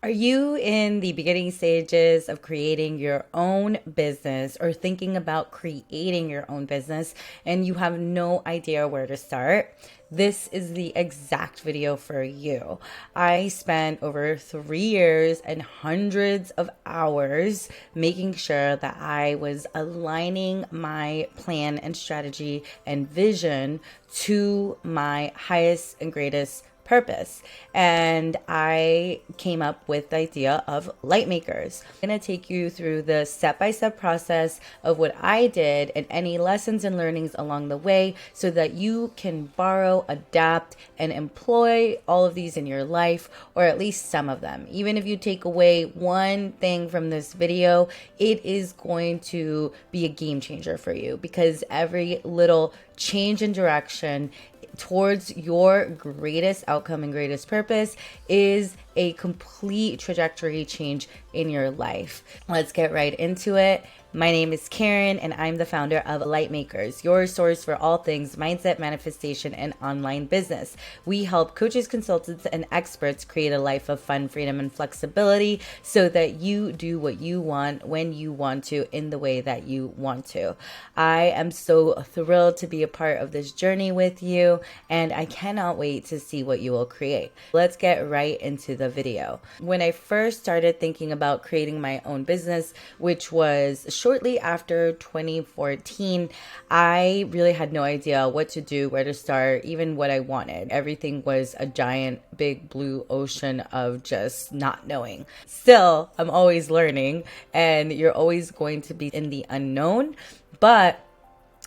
Are you in the beginning stages of creating your own business or thinking about creating your own business and you have no idea where to start? This is the exact video for you. I spent over 3 years and hundreds of hours making sure that I was aligning my plan and strategy and vision to my highest and greatest purpose. And I came up with the idea of light makers. I'm going to take you through the step-by-step process of what I did and any lessons and learnings along the way so that you can borrow, adapt, and employ all of these in your life, or at least some of them. Even if you take away one thing from this video, it is going to be a game changer for you because every little change in direction towards your greatest outcome and greatest purpose is a complete trajectory change in your life. Let's get right into it. My name is Karen, and I'm the founder of Light Makers, your source for all things mindset, manifestation, and online business. We help coaches, consultants, and experts create a life of fun, freedom, and flexibility so that you do what you want when you want to in the way that you want to. I am so thrilled to be a part of this journey with you, and I cannot wait to see what you will create. Let's get right into the video. When I first started thinking about creating my own business, which was shortly after 2014, I really had no idea what to do, where to start, even what I wanted. Everything was a giant, big blue ocean of just not knowing. Still, I'm always learning, and you're always going to be in the unknown, but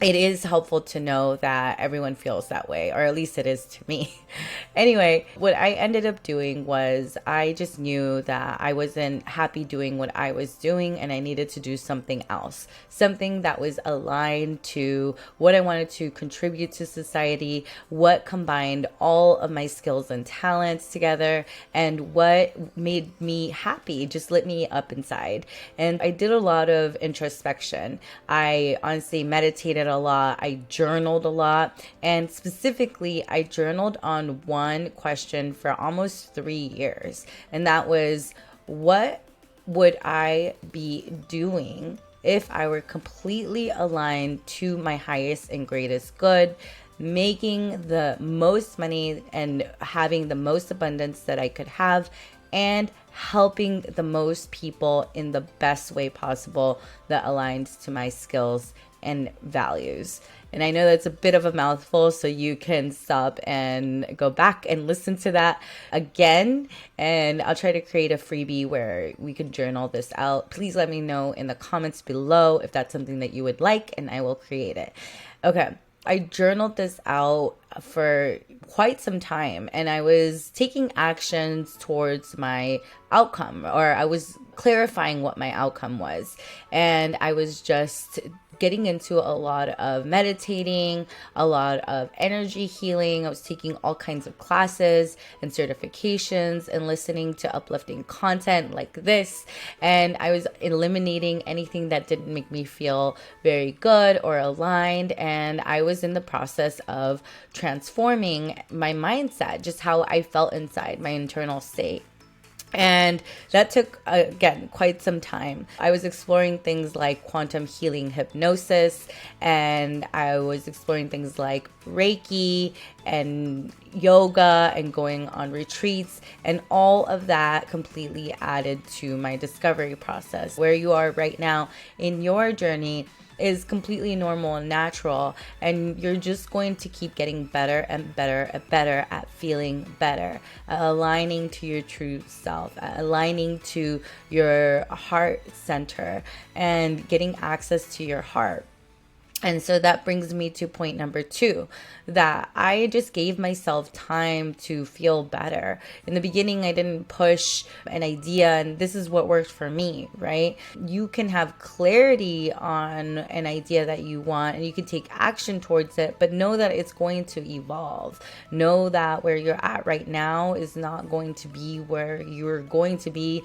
it is helpful to know that everyone feels that way, or at least it is to me. Anyway, what I ended up doing was I just knew that I wasn't happy doing what I was doing and I needed to do something else, something that was aligned to what I wanted to contribute to society, what combined all of my skills and talents together, and what made me happy, just lit me up inside. And I did a lot of introspection. I honestly meditated a lot. I journaled a lot. And specifically, I journaled on one question for almost 3 years. And that was, what would I be doing if I were completely aligned to my highest and greatest good, making the most money and having the most abundance that I could have, and helping the most people in the best way possible that aligns to my skills and values. And I know that's a bit of a mouthful, so you can stop and go back and listen to that again. And I'll try to create a freebie where we can journal this out. Please let me know in the comments below if that's something that you would like, and I will create it. Okay. I journaled this out for quite some time, and I was taking actions towards my outcome, or I was clarifying what my outcome was. And I was just getting into a lot of meditating, a lot of energy healing. I was taking all kinds of classes and certifications and listening to uplifting content like this. And I was eliminating anything that didn't make me feel very good or aligned. And I was in the process of transforming my mindset, just how I felt inside, my internal state. And that took, again, quite some time. I was exploring things like quantum healing hypnosis, and I was exploring things like Reiki and yoga and going on retreats, and all of that completely added to my discovery process. Where you are right now in your journey is completely normal and natural, and you're just going to keep getting better and better and better at feeling better, aligning to your true self, aligning to your heart center, and getting access to your heart. And so that brings me to point number 2, that I just gave myself time to feel better. In the beginning, I didn't push an idea, and this is what worked for me, right? You can have clarity on an idea that you want, and you can take action towards it, but know that it's going to evolve. Know that where you're at right now is not going to be where you're going to be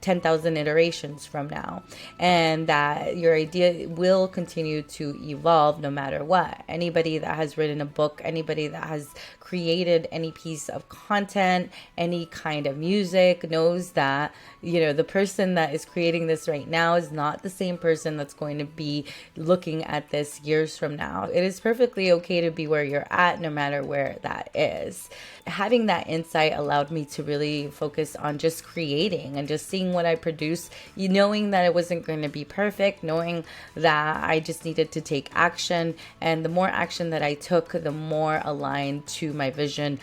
10,000 iterations from now, and that your idea will continue to evolve evolve no matter what. Anybody that has written a book, anybody that has created any piece of content, any kind of music knows that, the person that is creating this right now is not the same person that's going to be looking at this years from now. It is perfectly okay to be where you're at, no matter where that is. Having that insight allowed me to really focus on just creating and just seeing what I produce, knowing that it wasn't going to be perfect, knowing that I just needed to take action. And the more action that I took, the more aligned to my vision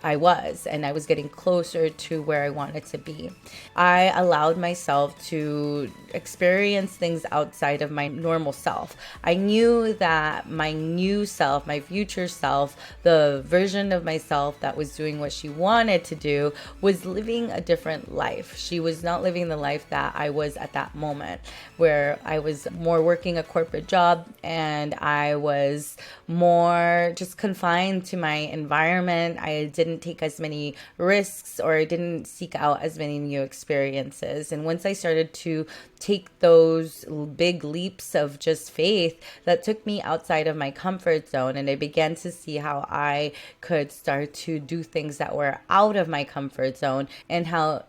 I was, and I was getting closer to where I wanted to be. I allowed myself to experience things outside of my normal self. I knew that my new self, my future self, the version of myself that was doing what she wanted to do, was living a different life. She was not living the life that I was at that moment, where I was more working a corporate job and I was more just confined to my environment. I didn't take as many risks, or I didn't seek out as many new experiences. And once I started to take those big leaps of just faith, that took me outside of my comfort zone, and I began to see how I could start to do things that were out of my comfort zone, and how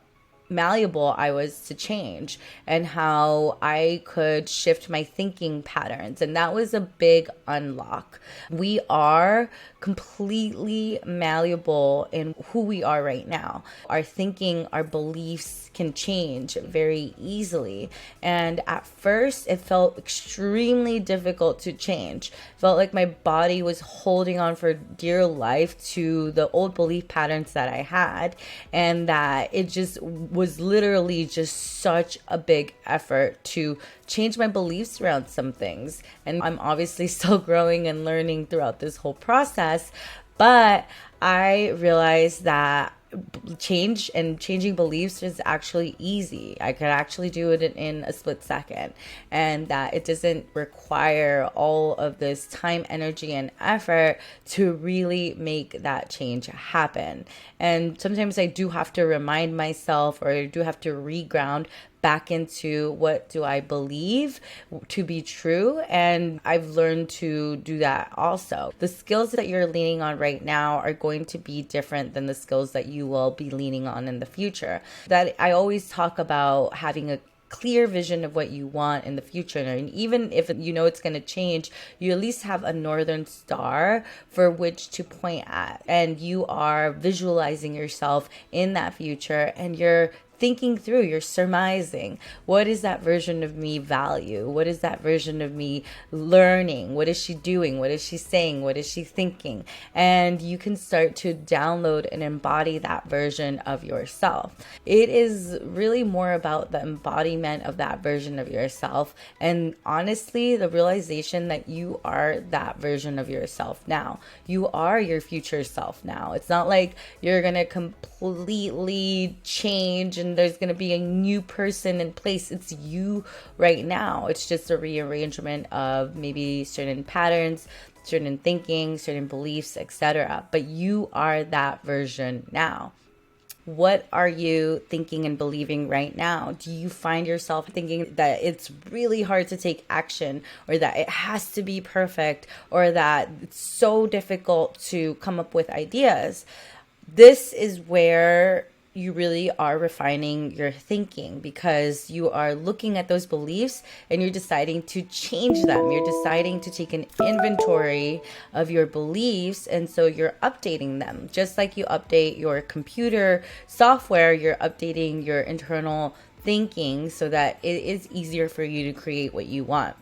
malleable I was to change, and how I could shift my thinking patterns. And that was a big unlock. We are completely malleable in who we are right now. Our thinking, our beliefs can change very easily. And at first, it felt extremely difficult to change. Felt like my body was holding on for dear life to the old belief patterns that I had, and that it just was literally just such a big effort to change my beliefs around some things. And I'm obviously still growing and learning throughout this whole process, but I realized that changing beliefs is actually easy. I could actually do it in a split second, and that it doesn't require all of this time, energy, and effort to really make that change happen. And sometimes I do have to remind myself, or I do have to reground back into what do I believe to be true. And I've learned to do that also. The skills that you're leaning on right now are going to be different than the skills that you will be leaning on in the future. That I always talk about having a clear vision of what you want in the future. And even if it's going to change, you at least have a northern star for which to point at. And you are visualizing yourself in that future, and you're thinking through, you're surmising, what is that version of me value? What is that version of me learning? What is she doing? What is she saying? What is she thinking? And you can start to download and embody that version of yourself. It is really more about the embodiment of that version of yourself. And honestly, the realization that you are that version of yourself now. You are your future self now. It's not like you're going to completely change and there's going to be a new person in place. It's you right now. It's just a rearrangement of maybe certain patterns, certain thinking, certain beliefs, etc. But you are that version now. What are you thinking and believing right now? Do you find yourself thinking that it's really hard to take action, or that it has to be perfect, or that it's so difficult to come up with ideas? This is where you really are refining your thinking, because you are looking at those beliefs and you're deciding to change them. You're deciding to take an inventory of your beliefs, and so you're updating them. Just like you update your computer software, you're updating your internal thinking so that it is easier for you to create what you want.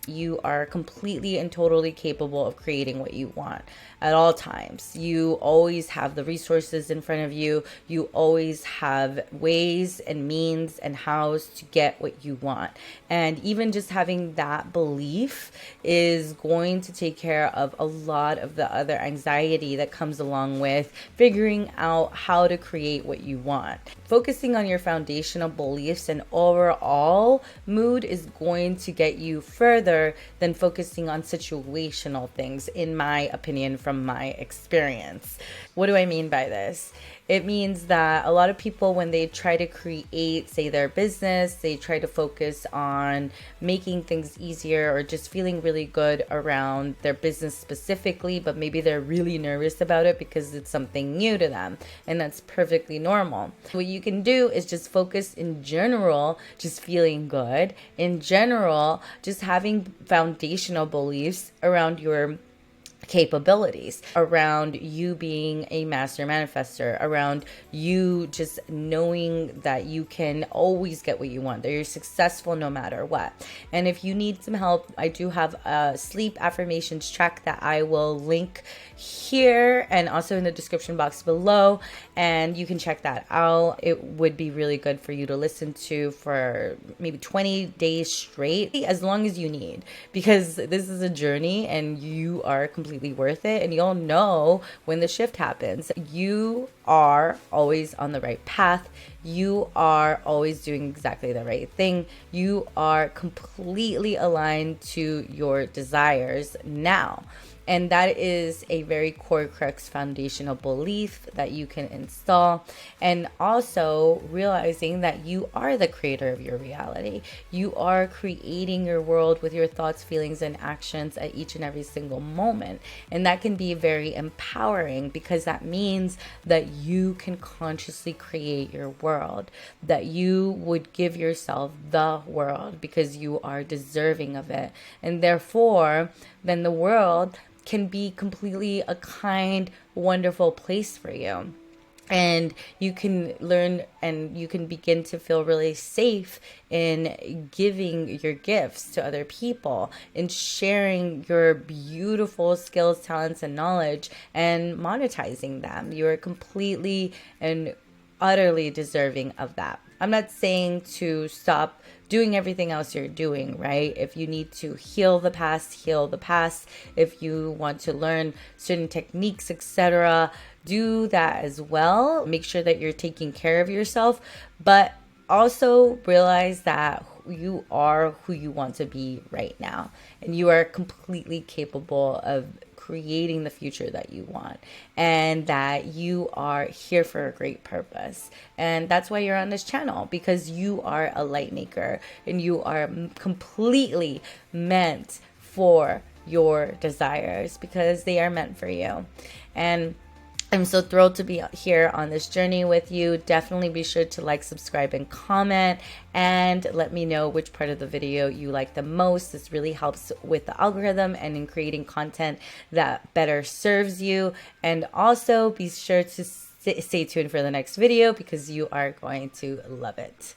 You are completely and totally capable of creating what you want at all times. You always have the resources in front of you. You always have ways and means and hows to get what you want. And even just having that belief is going to take care of a lot of the other anxiety that comes along with figuring out how to create what you want. Focusing on your foundational beliefs and overall mood is going to get you further than focusing on situational things, in my opinion, from my experience. What do I mean by this? It means that a lot of people, when they try to create, say, their business, they try to focus on making things easier or just feeling really good around their business specifically, but maybe they're really nervous about it because it's something new to them. And that's perfectly normal. What you can do is just focus in general, just feeling good. In general, just having foundational beliefs around your capabilities, around you being a master manifester, around you just knowing that you can always get what you want, that you're successful no matter what. And if you need some help, I do have a sleep affirmations track that I will link here and also in the description box below, and you can check that out. It would be really good for you to listen to for maybe 20 days straight, as long as you need, because this is a journey and you are completely worth it, and you'll know when the shift happens. You are always on the right path. You are always doing exactly the right thing. You are completely aligned to your desires now. And that is a very core crux foundational belief that you can install. And also realizing that you are the creator of your reality. You are creating your world with your thoughts, feelings, and actions at each and every single moment. And that can be very empowering, because that means that you can consciously create your world, that you would give yourself the world because you are deserving of it. And therefore, then the world can be completely a kind, wonderful place for you. And you can learn and you can begin to feel really safe in giving your gifts to other people, in sharing your beautiful skills, talents, and knowledge, and monetizing them. You are completely and utterly deserving of that. I'm not saying to stop doing everything else you're doing, right? If you need to heal the past, heal the past. If you want to learn certain techniques, etc., do that as well. Make sure that you're taking care of yourself, but also realize that you are who you want to be right now, and you are completely capable of creating the future that you want, and that you are here for a great purpose. And that's why you're on this channel, because you are a light maker and you are completely meant for your desires, because they are meant for you. And I'm so thrilled to be here on this journey with you. Definitely be sure to like, subscribe, and comment, and let me know which part of the video you like the most. This really helps with the algorithm and in creating content that better serves you. And also be sure to stay tuned for the next video, because you are going to love it.